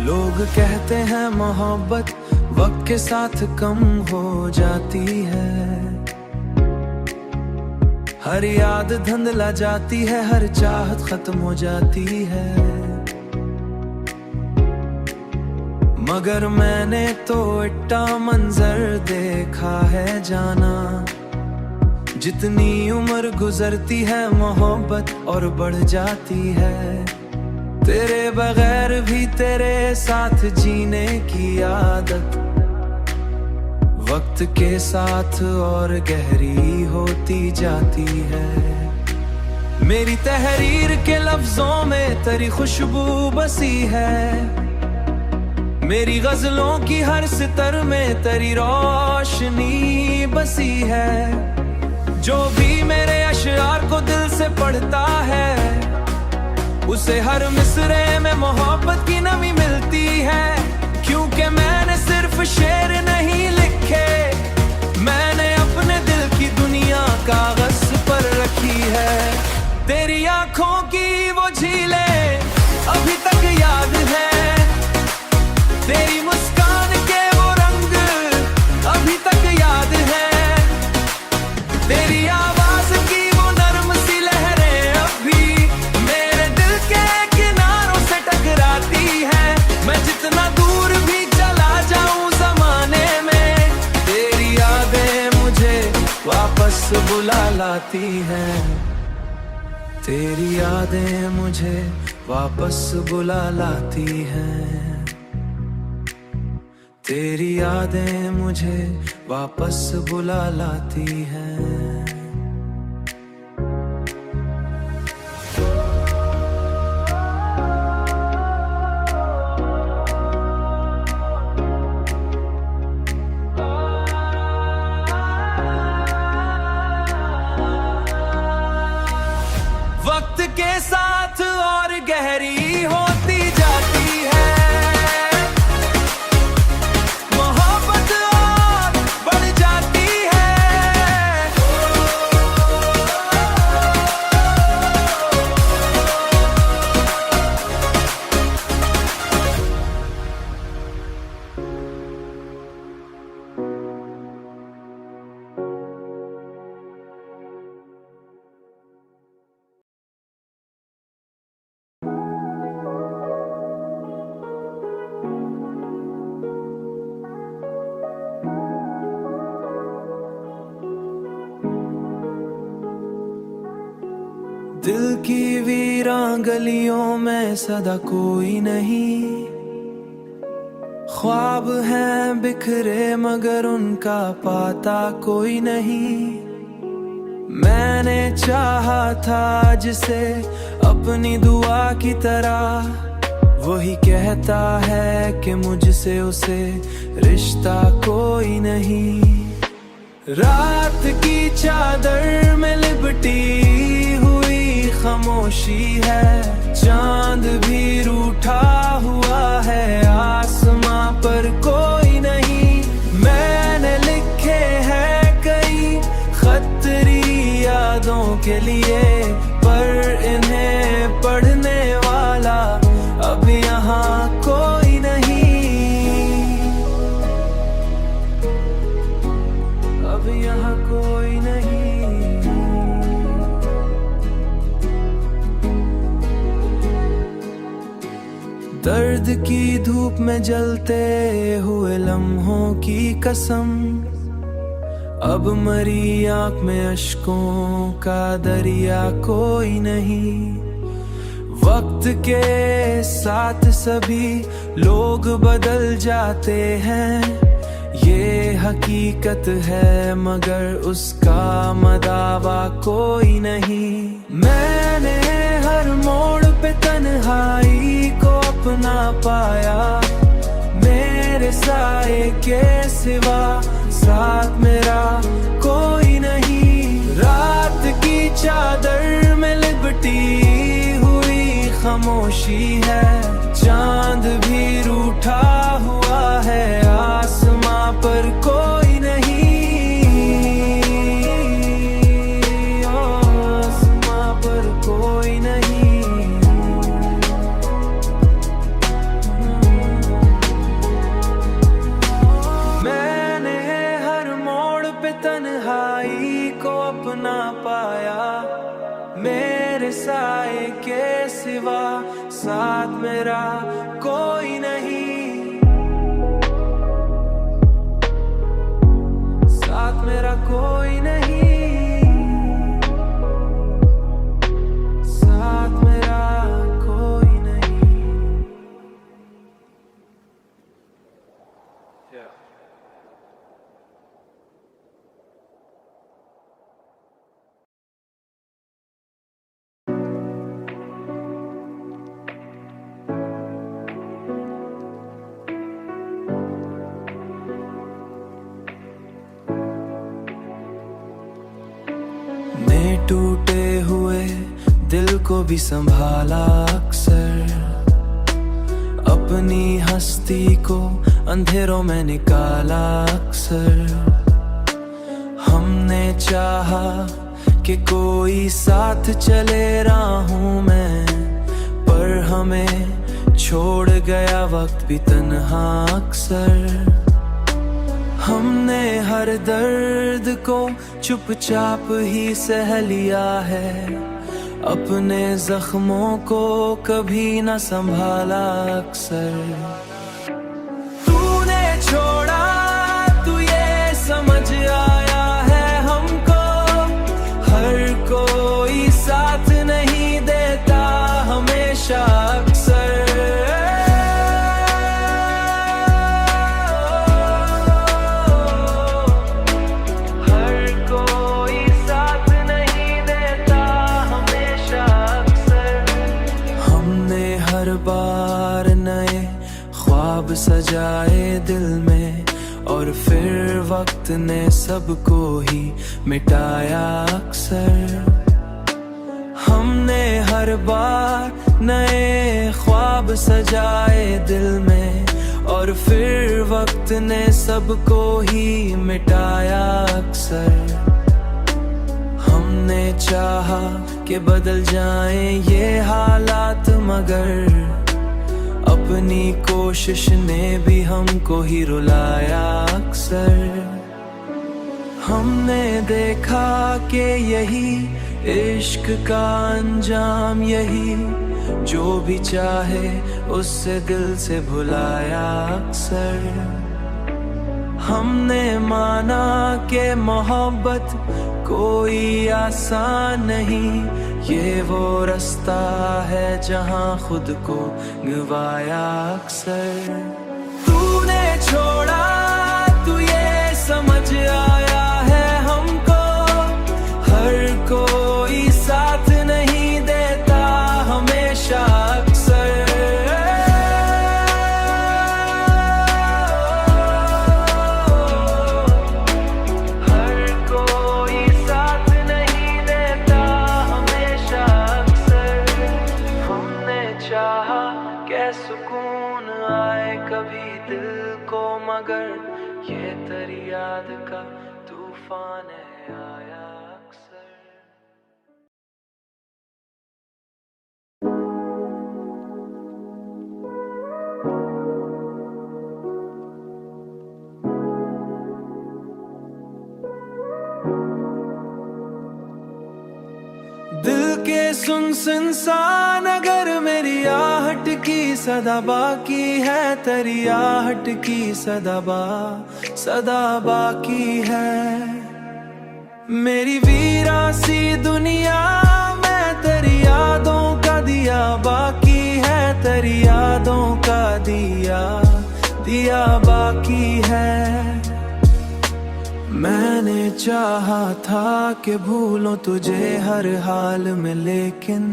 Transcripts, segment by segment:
लोग कहते हैं मोहब्बत वक्त के साथ कम हो जाती है, हर याद धुंधला जाती है, हर चाहत खत्म हो जाती है। मगर मैंने तो इतना मंजर देखा है जाना, जितनी उम्र गुजरती है मोहब्बत और बढ़ जाती है। तेरे बगैर भी तेरे साथ जीने की आदत वक्त के साथ और गहरी होती जाती है। मेरी तहरीर के लफ्जों में तेरी खुशबू बसी है, मेरी गजलों की हर सितर में तेरी रोशनी बसी है। जो भी मेरे अशआर को दिल से पढ़ता है, उसे हर मिसरे में मोहब्बत की नमी मिलती है। क्योंकि मैंने सिर्फ शेर नहीं लिखे, मैंने अपने दिल की दुनिया कागज पर रखी है। तेरी आंखों की वो झीलें अभी तक याद है, तेरी मुस्कान के वो रंग अभी तक याद है, तेरी आवाज की वो नर्म सी लहरें अभी मेरे दिल के किनारों से टकराती है। मैं जितना दूर भी चला जाऊं जमाने में, तेरी यादें मुझे वापस बुला लाती हैं, तेरी यादें मुझे वापस बुला लाती हैं, तेरी यादें मुझे वापस बुला लाती हैं। वक्त के साथ और गहरी होती जाती है, मोहब्बत और बढ़ जाती है। दिल की वीरान गलियों में सदा कोई नहीं, ख्वाब हैं बिखरे मगर उनका पाता कोई नहीं। मैंने चाहा था जिसे अपनी दुआ की तरह, वही कहता है कि मुझसे उसे रिश्ता कोई नहीं। रात की चादर में लिपटी हुई खामोशी है, चांद भी रूठा हुआ है, आसमां पर कोई नहीं। मैंने लिखे हैं कई खतरी यादों के लिए, पर इन्हें पढ़ने वाला अब यहाँ कोई नहीं, अब यहाँ कोई नहीं। दर्द की धूप में जलते हुए लम्हों की कसम, अब मरी आंख में अश्कों का दरिया कोई नहीं। वक्त के साथ सभी लोग बदल जाते हैं, ये हकीकत है मगर उसका मदावा कोई नहीं। मैंने हर मोड़ पे तन्हाई को अपना पाया, मेरे साए के सिवा साथ मेरा कोई नहीं। रात की चादर में लिपटी हुई खामोशी है, चांद भी रूठा हुआ है, आसमां पर कोई नहीं, आसमां पर कोई नहीं। साए के सिवा साथ मेरा कोई नहीं, साथ मेरा कोई नहीं, साथ मेरा कोई नहीं। ने टूटे हुए दिल को भी संभाला अक्सर, अपनी हस्ती को अंधेरों में निकाला अक्सर। हमने चाहा कि कोई साथ चले रहा हूँ मैं, पर हमें छोड़ गया वक्त भी तन्हा अक्सर। हमने हर दर्द को चुपचाप ही सह लिया है, अपने जख्मों को कभी न संभाला अक्सर। तूने छोड़ा तू ये समझ आया है हमको, हर कोई साथ नहीं देता हमेशा अक्सर। बार नए ख्वाब सजाए दिल में, और फिर वक्त ने सबको ही मिटाया अक्सर। हमने हर बार नए ख्वाब सजाए दिल में, और फिर वक्त ने सबको ही मिटाया अक्सर। हमने चाहा कि बदल जाएं ये हालात, मगर अपनी कोशिश ने भी हमको ही रुलाया अक्सर। हमने देखा कि यही इश्क का अंजाम, यही जो भी चाहे उससे दिल से भुलाया अक्सर। हमने माना कि मोहब्बत कोई आसान नहीं, ये वो रास्ता है जहां खुद को गंवाया अक्सर। तूने छोड़ा तू ये समझ आया है हमको, हर कोई साथ नहीं देता हमेशा अक्सर। सुकून आए कभी दिल को, मगर ये तेरी याद का तूफान है आया अक्सर। दिल के सुन सुनसान अगर मेरी आहट की सदा बाकी है, तेरी आहट की सदा बाकी है। मेरी वीरासी दुनिया में तेरी यादों का दिया बाकी है, तेरी यादों का दिया बाकी है। मैंने चाहा था कि भूलों तुझे हर हाल में, लेकिन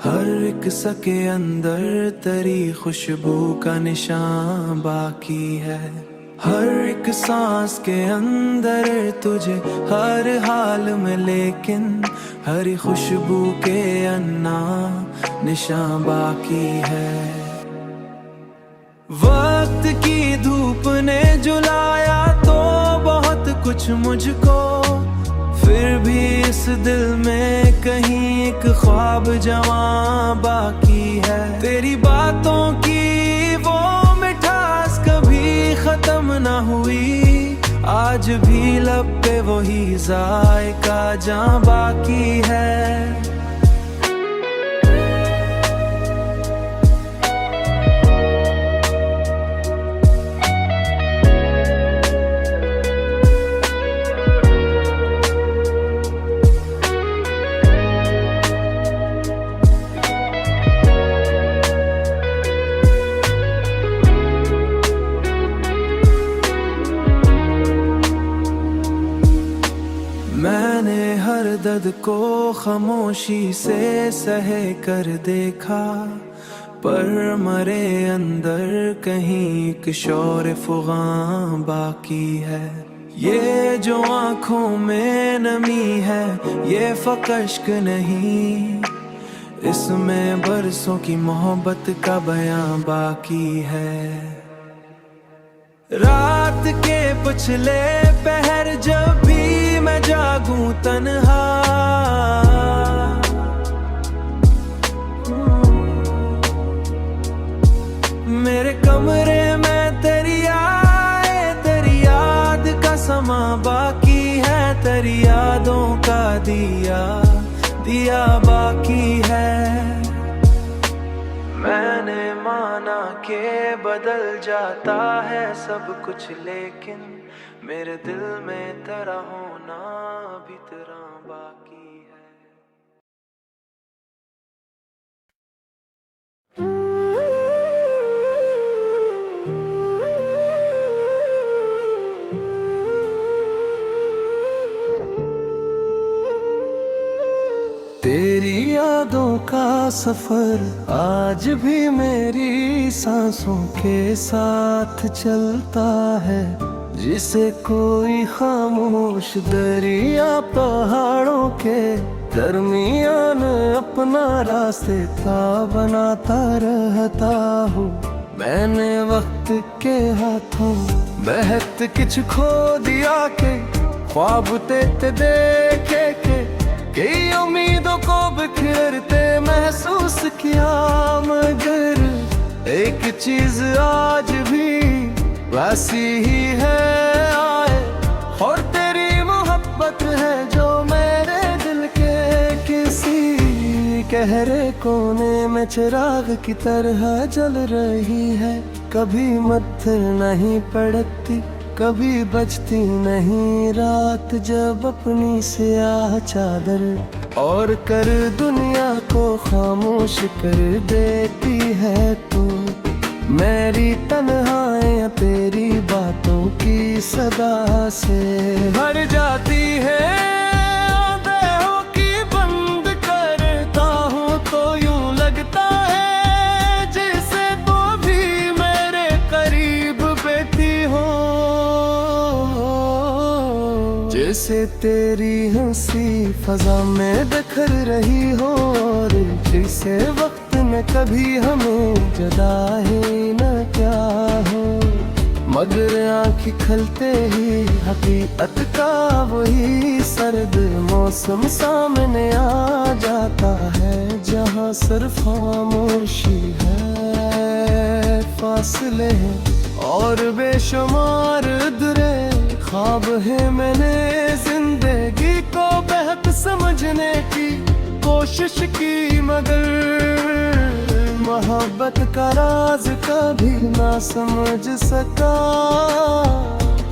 हर एक सके अंदर तेरी खुशबू का निशान बाकी है। हर एक सांस के अंदर तुझे हर हाल में, लेकिन हर खुशबू के अन्ना निशान बाकी है। वक्त की धूप ने जुलाया तो बहुत कुछ मुझको, फिर भी इस दिल में कहीं एक ख्वाब जवां बाकी है। तेरी बातों की वो मिठास कभी खत्म ना हुई, आज भी लब पे वही जायका जहां बाकी है। मकसद को खामोशी से सहे कर देखा, पर मरे अंदर कहीं एक शौर फुगां बाकी है। ये जो आंखों में नमी है ये फकश्क नहीं, इसमें बरसों की मोहब्बत का बयां बाकी है। रात के पिछले पहर जब भी मैं जागूं तन्हा, मेरे कमरे में तेरी याद का समा बाकी है, तेरी यादों का दिया बाकी है। मैंने माना के बदल जाता है सब कुछ, लेकिन मेरे दिल में तेरा होना अभी तेरा बाकी है। तेरी यादों का सफर आज भी मेरी सांसों के साथ चलता है, जिसे कोई खामोश दरिया पहाड़ों के दरमियान अपना रास्ता बनाता रहता हूँ। मैंने वक्त के हाथों बहत कुछ खो दिया के ख्वाब तेते देखे के, कई उम्मीदों को बिखेरते महसूस किया, मगर एक चीज आज भी वैसी ही है आए, और तेरी मोहब्बत है जो मेरे दिल के किसी गहरे कोने में चिराग की तरह जल रही है। कभी मत्थर नहीं पड़ती, कभी बजती नहीं रात, जब अपनी स्याह चादर और कर दुनिया को खामोश कर देती है तू। मेरी तन्हाइयाँ तेरी बातों की सदा से भर जाती है, आंखें की बंद करता हूँ तो यूं लगता है जैसे तो भी मेरे करीब बैठी हो, जैसे तेरी हंसी फजा में बिखर रही हो, और जिसे वक्त में कभी हमें जुदा ही न क्या हो, मगर आँख खलते ही हकीकत का वही सर्द मौसम सामने आ जाता है, जहाँ सिर्फ खामोशी है, फासले और बेशुमार दुरे ख्वाब है। मैंने जिंदगी को बेहद समझने की कोशिश की, मगर मोहब्बत का राज कभी ना समझ सका।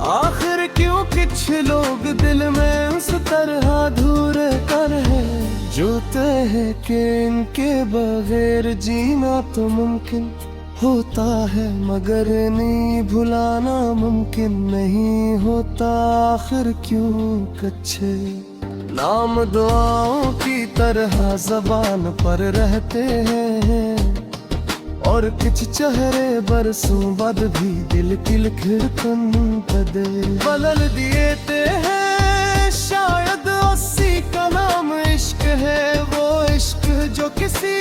आखिर क्यों कुछ लोग दिल में उस तरह दूर कर है, जोते हैं कि इनके बगैर जीना तो मुमकिन होता है, मगर नहीं भुलाना मुमकिन नहीं होता। आखिर क्यों कच्चे नाम दुआओं की तरह जबान पर रहते हैं, और कुछ चेहरे बरसों बाद भी दिल की खिड़कन बदे बदल देते हैं। शायद उसी का नाम इश्क है, वो इश्क जो किसी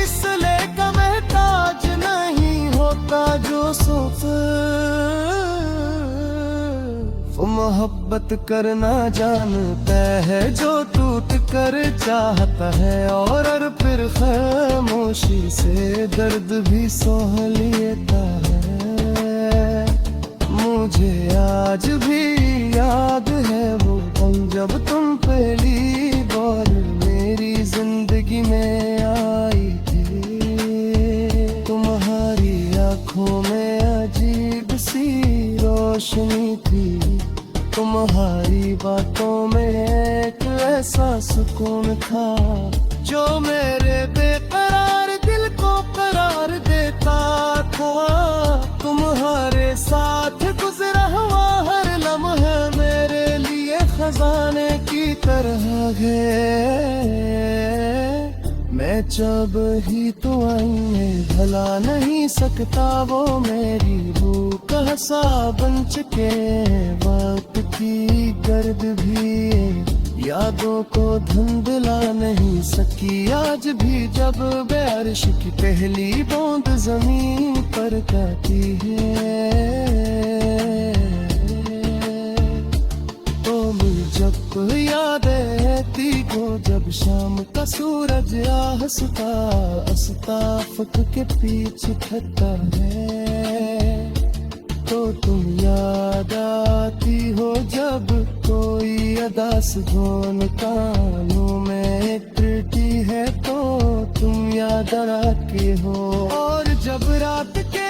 सिले का महताज नहीं होता, जो सोते वो मोहब्बत करना जानता है, जो टूट कर चाहता है, और फिर खामोशी से दर्द भी सह लेता है। मुझे आज भी याद है वो पल जब तुम पहली बार मेरी जिंदगी में आई थी। तुम्हारी आंखों में अजीब सी रोशनी थी, तुम्हारी बातों में एक ऐसा सुकून था, जो मेरे बेकरार दिल को करार देता था। तुम्हारे साथ गुजरा हुआ हर लम्हा मेरे लिए खजाने की तरह है, मैं जब ही तो आईने भला नहीं सकता वो मेरी रूह का सा बन चुके। वक्त की गर्द भी यादों को धुंधला नहीं सकी आज भी, जब बारिश की पहली बूंद जमीन पर गिरती है। तो मुझे जब याद आती को जब शाम का सूरज हंसता हंसता फक के पीछे खता है, तो तुम याद आती हो जब कोई अदास धोन कानों में त्रुटि है, तो तुम याद आती हो। और जब रात के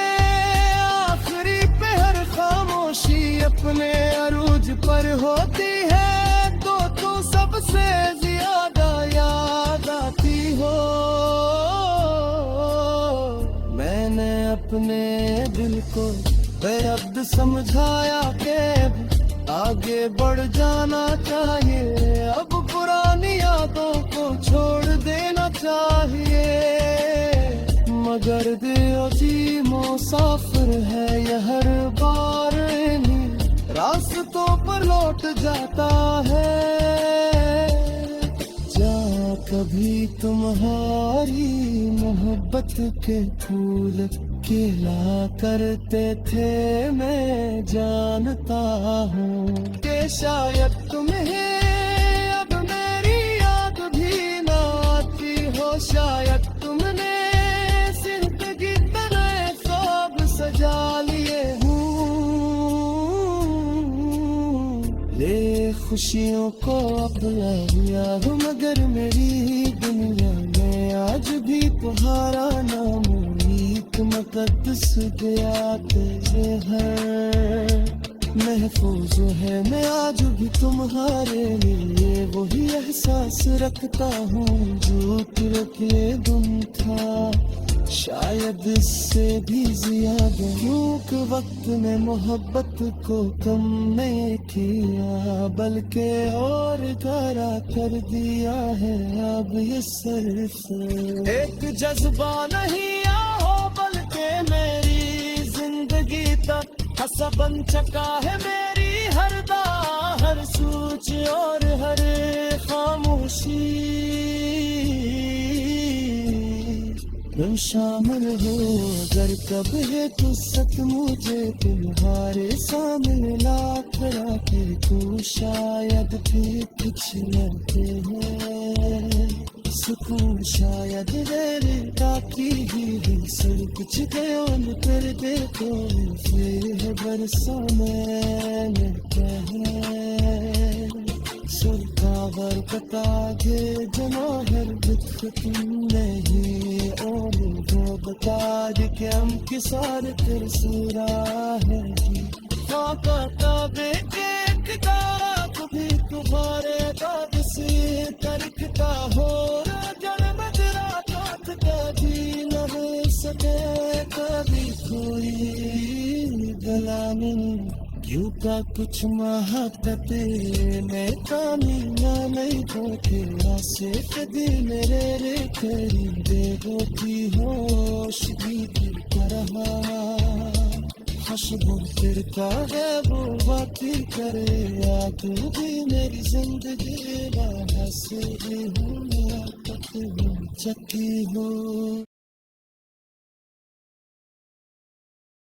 आखिरी पहर खामोशी अपने अरूज पर होती है, तो तू सबसे ज्यादा याद आती हो। मैंने अपने दिल को बेअब्द समझाया कि आगे बढ़ जाना चाहिए, अब पुरानी यादों को छोड़ देना चाहिए। मगर दिल जी मुसाफिर है यह हर बार रास्तों पर लौट जाता है। जहाँ कभी तुम्हारी मोहब्बत के फूल खिला करते थे, मैं जानता हूँ कि शायद तुम्हें अब मेरी याद भी ना आती हो। शायद तुमने जिंदगी तरह ख्वाब सजा लिए हूँ, ले खुशियों को अपना लिया हूँ, मगर मेरी दुनिया में आज भी तुम्हारा नाम मुकद्दस गया तेरे है, महफूज है मैं आज भी तुम्हारे लिए। वही एहसास रखता हूँ जो तुरके गुम था, शायद इससे भी ज्यादा, क्योंकि वक्त में मोहब्बत को कम नहीं किया बल्कि और गहरा कर दिया है। अब ये सिर्फ एक जज्बा नहीं मेरी जिंदगी तक हंसा बन चुका है, मेरी हर दा हर सोच और हर खामोशी। तुम शामिल हो अगर कब है तो सच मुझे तुम्हारे सामने ला खड़ा के, तू शायद भी कुछ लगते हैं सुकून, शायद मेरे बाकी ही सब कुछ गयो न कर दे तो फिर बरसों मैंने कहे सुल्तावर बतागे जमाहर दुख तुम नहीं, और वो बता दे कि हम किसान तेरे सूरा है का बेटा कभी तुम्हारे दाद से तरकता हो कभी कोई गला में क्यों का कुछ महत्ते मैं कामिया नहीं धोखे से कभी मेरे रे करी देखो की होश भी तरह खुशबू फिरता है वो बातें करे या तू भी मेरी जिंदगी से भी हूँ चकी हो।